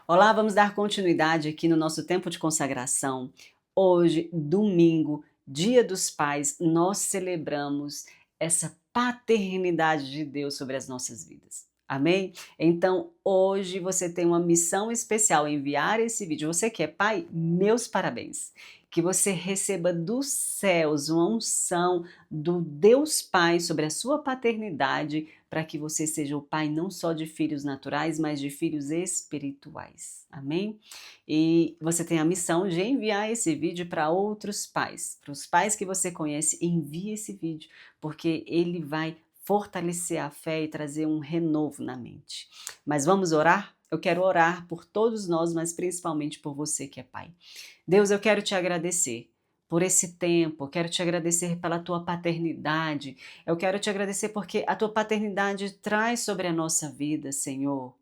Olá, vamos dar continuidade aqui no nosso tempo de consagração. Hoje, domingo, Dia dos Pais, nós celebramos essa paternidade de Deus sobre as nossas vidas. Amém? Então, hoje você tem uma missão especial, enviar esse vídeo. Você que é pai, meus parabéns. Que você receba dos céus uma unção do Deus Pai sobre a sua paternidade, para que você seja o pai não só de filhos naturais, mas de filhos espirituais. Amém? E você tem a missão de enviar esse vídeo para outros pais. Para os pais que você conhece, envie esse vídeo, porque ele vai fortalecer a fé e trazer um renovo na mente. Mas vamos orar? Eu quero orar por todos nós, mas principalmente por você que é pai. Deus, eu quero te agradecer por esse tempo, eu quero te agradecer pela tua paternidade, eu quero te agradecer porque a tua paternidade traz sobre a nossa vida, Senhor,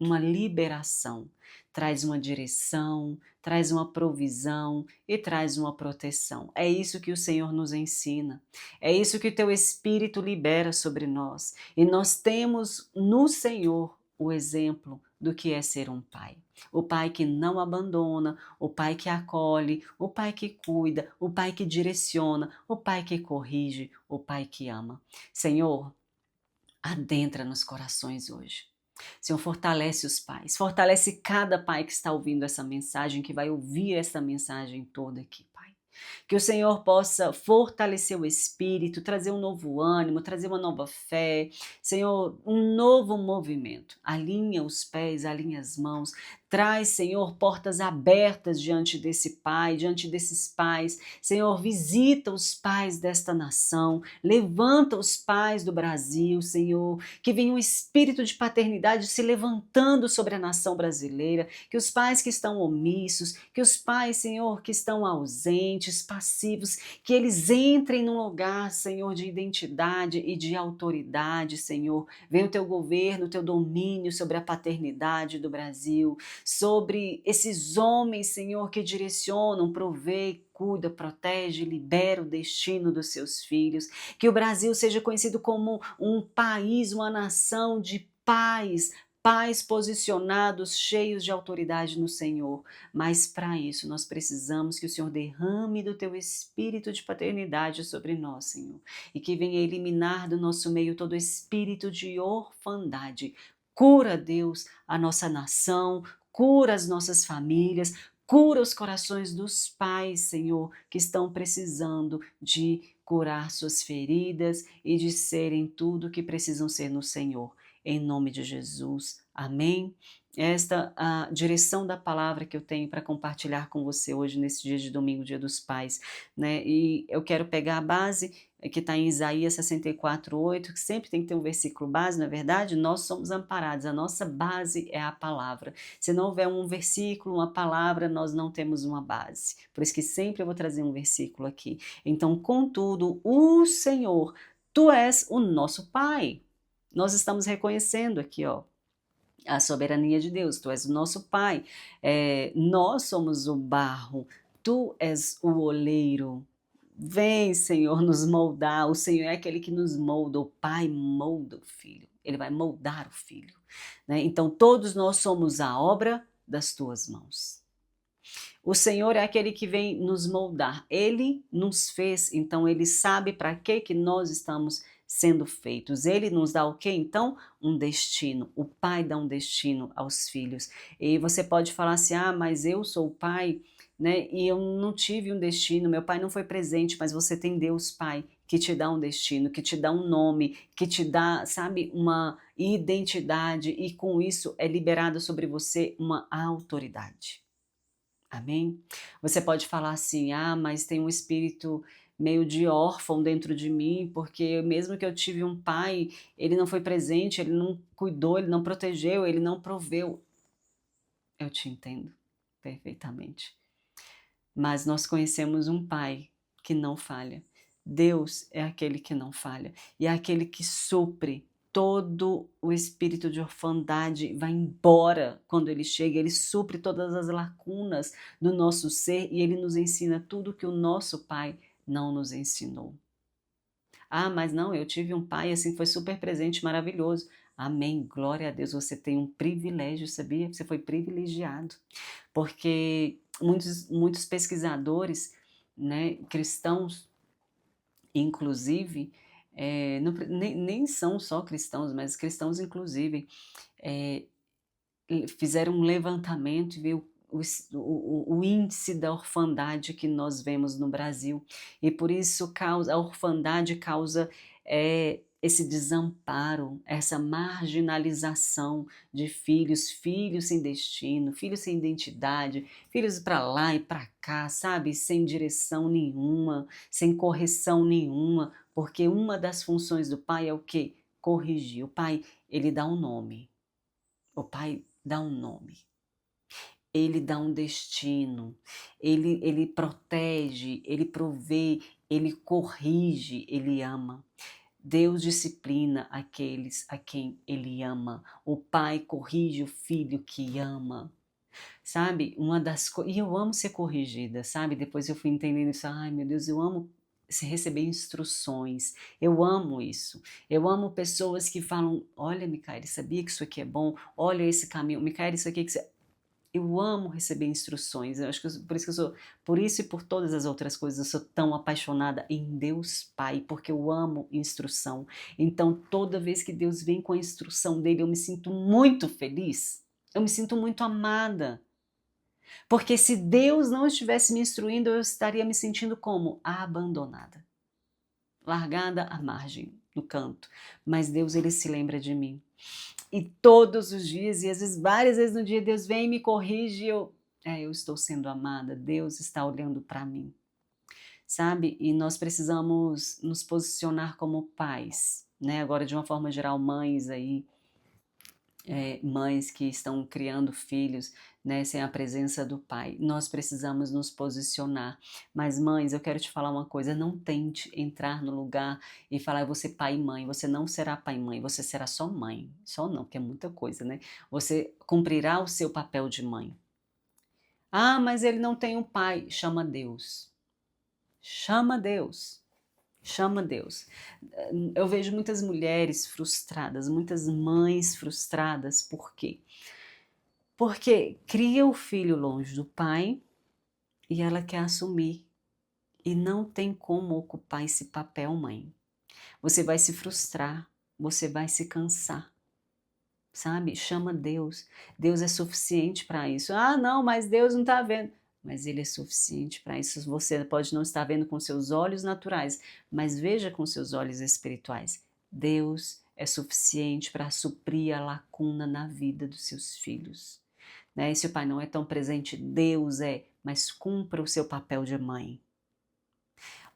uma liberação, traz uma direção, traz uma provisão e traz uma proteção. É isso que o Senhor nos ensina, é isso que o teu Espírito libera sobre nós. E nós temos no Senhor o exemplo do que é ser um pai. O pai que não abandona, o pai que acolhe, o pai que cuida, o pai que direciona, o pai que corrige, o pai que ama. Senhor, adentra nos corações hoje. Senhor, fortalece os pais, fortalece cada pai que está ouvindo essa mensagem, que vai ouvir essa mensagem toda aqui, Pai. Que o Senhor possa fortalecer o espírito, trazer um novo ânimo, trazer uma nova fé, Senhor, um novo movimento. Alinha os pés, alinha as mãos, traz, Senhor, portas abertas diante desse pai, diante desses pais. Senhor, visita os pais desta nação, levanta os pais do Brasil, Senhor, que venha um espírito de paternidade se levantando sobre a nação brasileira, que os pais que estão omissos, que os pais, Senhor, que estão ausentes, passivos, que eles entrem num lugar, Senhor, de identidade e de autoridade, Senhor. Venha o teu governo, o teu domínio sobre a paternidade do Brasil, sobre esses homens, Senhor, que direcionam, provê, cuida, protege, libera o destino dos seus filhos. Que o Brasil seja conhecido como um país, uma nação de pais, pais posicionados, cheios de autoridade no Senhor. Mas para isso nós precisamos que o Senhor derrame do teu espírito de paternidade sobre nós, Senhor, e que venha eliminar do nosso meio todo espírito de orfandade. Cura, Deus, a nossa nação, cura as nossas famílias, cura os corações dos pais, Senhor, que estão precisando de curar suas feridas e de serem tudo o que precisam ser no Senhor. Em nome de Jesus. Amém? Esta a direção da palavra que eu tenho para compartilhar com você hoje, nesse dia de domingo, dia dos pais, né? E eu quero pegar a base que está em Isaías 64:8, que sempre tem que ter um versículo base, na verdade, nós somos amparados, a nossa base é a palavra. Se não houver um versículo, uma palavra, nós não temos uma base. Por isso que sempre eu vou trazer um versículo aqui. Então, contudo, o Senhor, tu és o nosso Pai. Nós estamos reconhecendo aqui, ó, a soberania de Deus. Tu és o nosso Pai, nós somos o barro, tu és o oleiro. Vem, Senhor, nos moldar. O Senhor é aquele que nos molda. O Pai molda o Filho. Ele vai moldar o Filho, né? Então, todos nós somos a obra das tuas mãos. O Senhor é aquele que vem nos moldar. Ele nos fez, então Ele sabe para que nós estamos sendo feitos. Ele nos dá o que então? Um destino. O pai dá um destino aos filhos. E você pode falar assim, mas eu sou o pai, né? E eu não tive um destino, meu pai não foi presente, mas você tem Deus Pai, que te dá um destino, que te dá um nome, que te dá, sabe, uma identidade, e com isso é liberada sobre você uma autoridade. Amém? Você pode falar assim, mas tem um espírito meio de órfão dentro de mim, porque mesmo que eu tive um pai, ele não foi presente, ele não cuidou, ele não protegeu, ele não proveu. Eu te entendo perfeitamente. Mas nós conhecemos um pai que não falha. Deus é aquele que não falha e é aquele que supre. Todo o espírito de orfandade vai embora quando ele chega, ele supre todas as lacunas do nosso ser e ele nos ensina tudo que o nosso pai não nos ensinou. Mas não, eu tive um pai assim, foi super presente, maravilhoso. Amém, glória a Deus, você tem um privilégio, sabia? Você foi privilegiado, porque muitos pesquisadores, né, cristãos, inclusive, nem são só cristãos, mas cristãos inclusive, eh, fizeram um levantamento e viu o índice da orfandade que nós vemos no Brasil, e por isso a orfandade causa esse desamparo, essa marginalização de filhos, filhos sem destino, filhos sem identidade, filhos para lá e para cá, sabe, sem direção nenhuma, sem correção nenhuma, porque uma das funções do pai é o quê? Corrigir. O pai, ele dá um nome. O pai dá um nome, ele dá um destino, ele protege, ele provê, ele corrige, ele ama. Deus disciplina aqueles a quem ele ama. O pai corrige o filho que ama. Sabe, uma das coisas. E eu amo ser corrigida, sabe? Depois eu fui entendendo isso. Ai, meu Deus, eu amo se receber instruções. Eu amo isso. Eu amo pessoas que falam: olha, Micaele, sabia que isso aqui é bom? Olha esse caminho. Micaele, isso aqui que você. Eu amo receber instruções. Eu acho que por isso que eu sou, por isso e por todas as outras coisas, eu sou tão apaixonada em Deus Pai, porque eu amo instrução. Então, toda vez que Deus vem com a instrução dele, eu me sinto muito feliz. Eu me sinto muito amada. Porque se Deus não estivesse me instruindo, eu estaria me sentindo como? Abandonada, largada à margem, no canto. Mas Deus, ele se lembra de mim. E todos os dias, e às vezes várias vezes no dia, Deus vem e me corrige e eu estou sendo amada, Deus está olhando para mim, sabe? E nós precisamos nos posicionar como pais, né? Agora, de uma forma geral, mães aí, mães que estão criando filhos, né, sem a presença do pai. Nós precisamos nos posicionar. Mas mães, eu quero te falar uma coisa, não tente entrar no lugar e falar: eu vou ser pai e mãe. Você não será pai e mãe, você será só mãe. Só não, porque é muita coisa, né? Você cumprirá o seu papel de mãe. Ah, mas ele não tem um pai. Chama Deus. Chama Deus. Chama Deus. Eu vejo muitas mulheres frustradas, muitas mães frustradas. Por quê? Porque cria o filho longe do pai e ela quer assumir. E não tem como ocupar esse papel, mãe. Você vai se frustrar, você vai se cansar, sabe? Chama Deus. Deus é suficiente para isso. Ah, não, mas Deus não está vendo. Mas Ele é suficiente para isso. Você pode não estar vendo com seus olhos naturais, mas veja com seus olhos espirituais. Deus é suficiente para suprir a lacuna na vida dos seus filhos. Né? E se o pai não é tão presente, Deus é, mas cumpra o seu papel de mãe.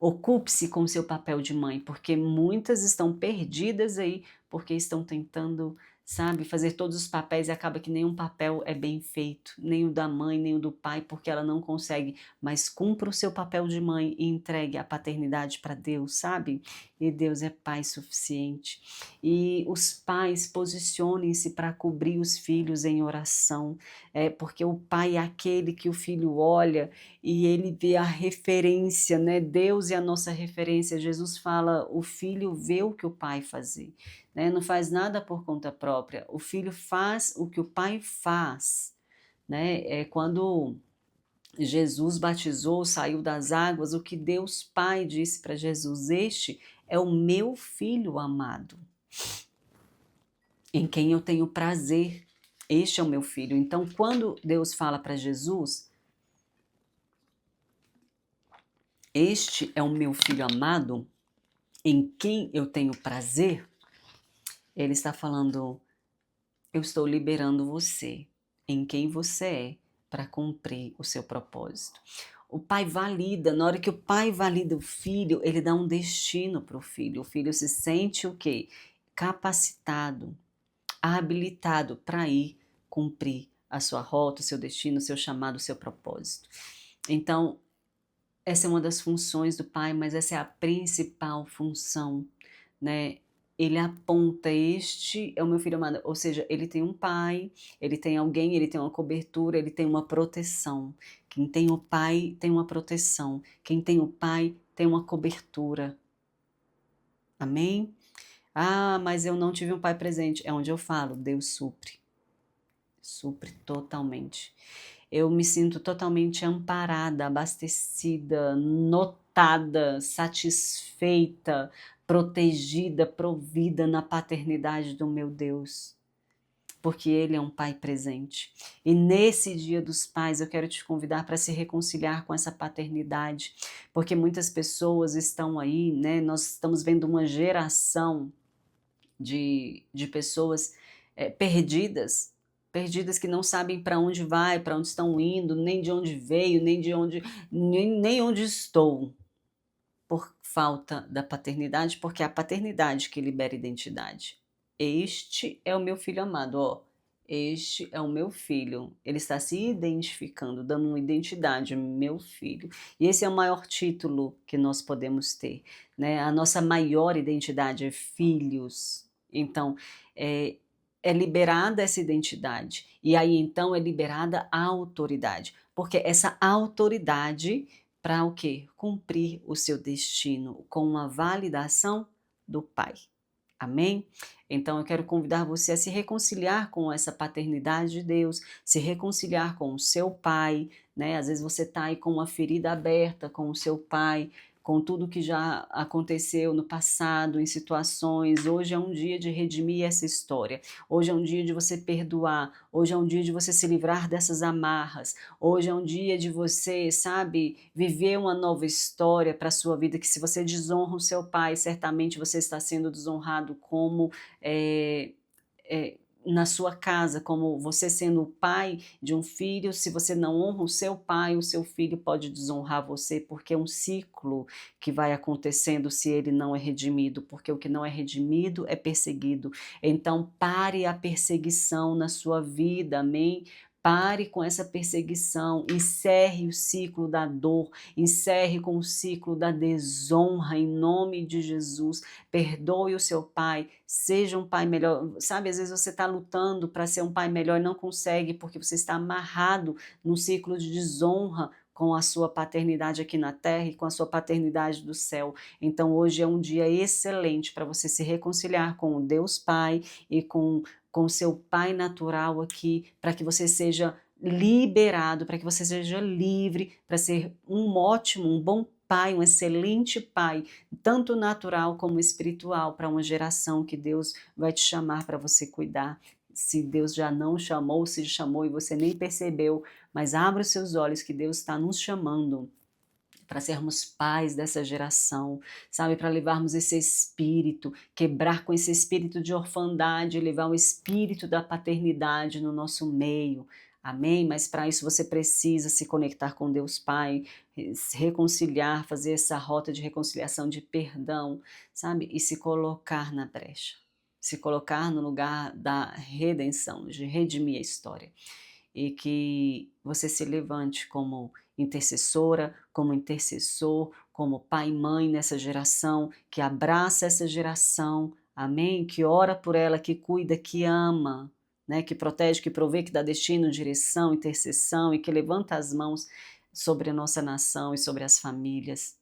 Ocupe-se com o seu papel de mãe, porque muitas estão perdidas aí, porque estão tentando, sabe, fazer todos os papéis e acaba que nenhum papel é bem feito, nem o da mãe, nem o do pai, porque ela não consegue, mas cumpra o seu papel de mãe e entregue a paternidade para Deus, sabe? E Deus é pai suficiente. E os pais posicionem-se para cobrir os filhos em oração, porque o pai é aquele que o filho olha e ele vê a referência, né? Deus é a nossa referência. Jesus fala: o filho vê o que o pai fazia, né? Não faz nada por conta própria. O filho faz o que o pai faz, né? Quando Jesus batizou, saiu das águas, o que Deus Pai disse para Jesus: este é o meu filho amado, em quem eu tenho prazer. Este é o meu filho. Então, quando Deus fala para Jesus: este é o meu filho amado, em quem eu tenho prazer, ele está falando: eu estou liberando você, em quem você é, para cumprir o seu propósito. O pai valida, na hora que o pai valida o filho, ele dá um destino para o filho. O filho se sente o quê? Capacitado, habilitado para ir cumprir a sua rota, o seu destino, o seu chamado, o seu propósito. Então, essa é uma das funções do pai, mas essa é a principal função, né? Ele aponta: este é o meu filho amado, ou seja, ele tem um pai, ele tem alguém, ele tem uma cobertura, ele tem uma proteção. Quem tem o pai tem uma proteção, quem tem o pai tem uma cobertura. Amém? Ah, mas eu não tive um pai presente. É onde eu falo, Deus supre. Supre totalmente. Eu me sinto totalmente amparada, abastecida, notada, satisfeita, protegida, provida na paternidade do meu Deus, porque Ele é um Pai presente. E nesse Dia dos Pais eu quero te convidar para se reconciliar com essa paternidade, porque muitas pessoas estão aí, né? Nós estamos vendo uma geração de pessoas perdidas, perdidas que não sabem para onde vai, para onde estão indo, nem de onde veio, nem de onde, nem onde estou, por falta da paternidade, porque é a paternidade que libera identidade. Este é o meu filho amado, ó. Este é o meu filho. Ele está se identificando, dando uma identidade, meu filho. E esse é o maior título que nós podemos ter, né? A nossa maior identidade é filhos. Então, é liberada essa identidade. E aí, então, é liberada a autoridade. Porque essa autoridade para o quê? Cumprir o seu destino com uma validação do Pai. Amém? Então eu quero convidar você a se reconciliar com essa paternidade de Deus, se reconciliar com o seu pai, né? Às vezes você está aí com uma ferida aberta com o seu pai, com tudo que já aconteceu no passado, em situações. Hoje é um dia de redimir essa história. Hoje é um dia de você perdoar. Hoje é um dia de você se livrar dessas amarras. Hoje é um dia de você, sabe, viver uma nova história para a sua vida, que se você desonra o seu pai, certamente você está sendo desonrado como é, na sua casa, como você sendo o pai de um filho. Se você não honra o seu filho pode desonrar você, porque é um ciclo que vai acontecendo se ele não é redimido, porque o que não é redimido é perseguido. Então pare a perseguição na sua vida, amém? Pare com essa perseguição, encerre o ciclo da dor, encerre com o ciclo da desonra em nome de Jesus. Perdoe o seu pai, seja um pai melhor. Sabe, às vezes você está lutando para ser um pai melhor e não consegue porque você está amarrado num ciclo de desonra com a sua paternidade aqui na terra e com a sua paternidade do céu. Então hoje é um dia excelente para você se reconciliar com o Deus Pai e com o seu pai natural aqui, para que você seja liberado, para que você seja livre, para ser um ótimo, um bom pai, um excelente pai, tanto natural como espiritual, para uma geração que Deus vai te chamar para você cuidar. Se Deus já não chamou, se chamou e você nem percebeu, mas abra os seus olhos que Deus está nos chamando para sermos pais dessa geração, sabe, para levarmos esse espírito, quebrar com esse espírito de orfandade, levar o espírito da paternidade no nosso meio. Amém? Mas para isso você precisa se conectar com Deus Pai, se reconciliar, fazer essa rota de reconciliação, de perdão, sabe? E se colocar na brecha, se colocar no lugar da redenção, de redimir a história. E que você se levante como intercessora, como intercessor, como pai e mãe nessa geração, que abraça essa geração, amém? Que ora por ela, que cuida, que ama, né? Que protege, que provê, que dá destino, direção, intercessão e que levanta as mãos sobre a nossa nação e sobre as famílias,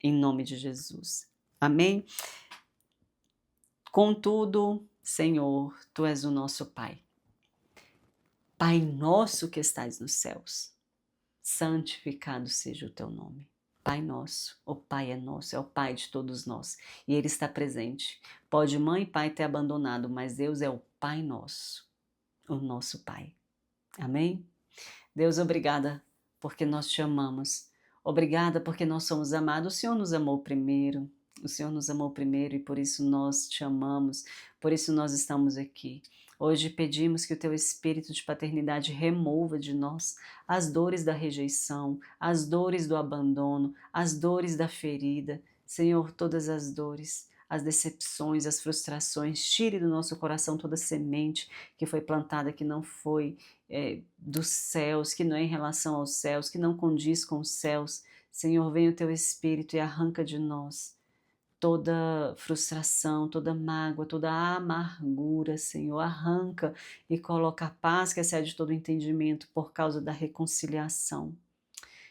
em nome de Jesus. Amém? Contudo, Senhor, Tu és o nosso Pai. Pai nosso que estais nos céus, santificado seja o teu nome. Pai nosso, o Pai é nosso, é o Pai de todos nós e Ele está presente. Pode mãe e pai ter abandonado, mas Deus é o Pai nosso, o nosso Pai. Amém? Deus, obrigada porque nós te amamos. Obrigada porque nós somos amados. O Senhor nos amou primeiro. O Senhor nos amou primeiro e por isso nós te amamos, por isso nós estamos aqui. Hoje pedimos que o teu espírito de paternidade remova de nós as dores da rejeição, as dores do abandono, as dores da ferida. Senhor, todas as dores, as decepções, as frustrações, tire do nosso coração toda semente que foi plantada, que não foi dos céus, que não é em relação aos céus, que não condiz com os céus. Senhor, vem o teu Espírito e arranca de nós toda frustração, toda mágoa, toda amargura, Senhor. Arranca e coloca a paz que excede todo entendimento por causa da reconciliação.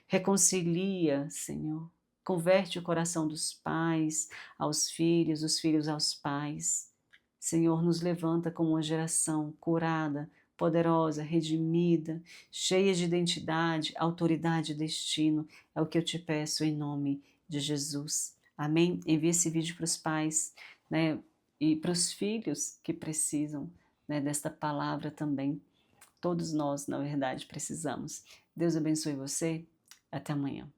Reconcilia, Senhor. Converte o coração dos pais aos filhos, dos filhos aos pais. Senhor, nos levanta como uma geração curada, poderosa, redimida, cheia de identidade, autoridade e destino. É o que eu te peço em nome de Jesus. Amém? Envie esse vídeo para os pais, né? E para os filhos que precisam, né, desta palavra também. Todos nós, na verdade, precisamos. Deus abençoe você. Até amanhã.